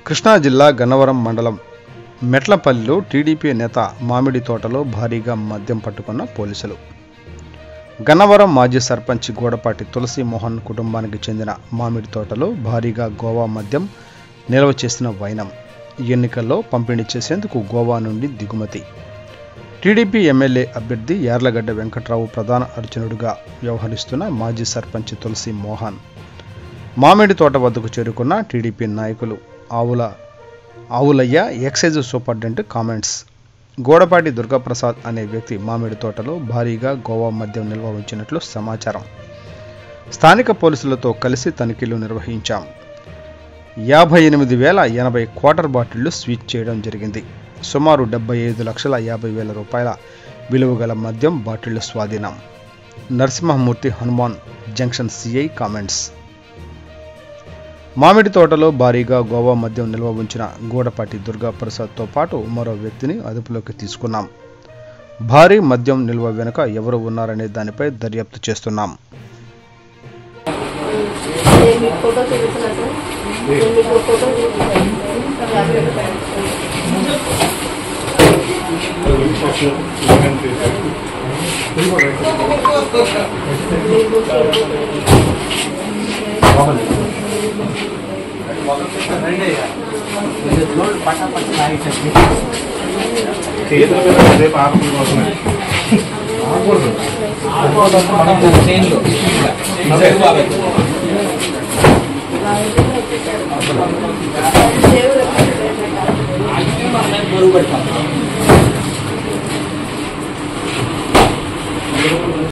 కృష్ణా జిల్లా గన్నవరం మండలం మెట్లపల్లిలో టీడీపీ నేత మామిడి తోటలో భారీగా మద్యం పట్టుకున్న పోలీసులు. గన్నవరం మాజీ సర్పంచ్ గోడపాటి తులసి మోహన్ కుటుంబానికి చెందిన మామిడి తోటలో భారీగా గోవా మద్యం నిల్వ చేసిన వైనం. ఎన్నికల్లో పంపిణీ చేసేందుకు గోవా నుండి దిగుమతి. టీడీపీ ఎమ్మెల్యే అభ్యర్థి యార్లగడ్డ వెంకట్రావు ప్రధాన అర్చనుడిగా వ్యవహరిస్తున్న మాజీ సర్పంచ్ తులసి మోహన్ మామిడి తోట వద్దకు చేరుకున్న టీడీపీ నాయకులు Avulaiah excise superintendent comments. Godapati Durgaprasad అనే వ్యక్తి మామిడి తోటలో భారీగా గోవా మద్యం నిల్వ ఉంచినట్లు సమాచారం. స్థానిక పోలీసులతో కలిసి తనిఖీలు నిర్వహించాం. 58,080 క్వార్టర్ బాటిళ్లు స్వీచ్ చేయడం జరిగింది. సుమారు 75,50,000 రూపాయల విలువగల మద్యం బాటిళ్లు స్వాధీనం. Narasimhamurthy Hanuman junction CI comments. మామిడి తోటలో భారీగా గోవా మద్యం నిల్వ ఉంచిన గోడపాటి దుర్గాప్రసాద్తో పాటు మరో వ్యక్తిని అదుపులోకి తీసుకున్నాం. భారీ మద్యం నిల్వ వెనుక ఎవరు ఉన్నారనే దానిపై దర్యాప్తు చేస్తున్నాం.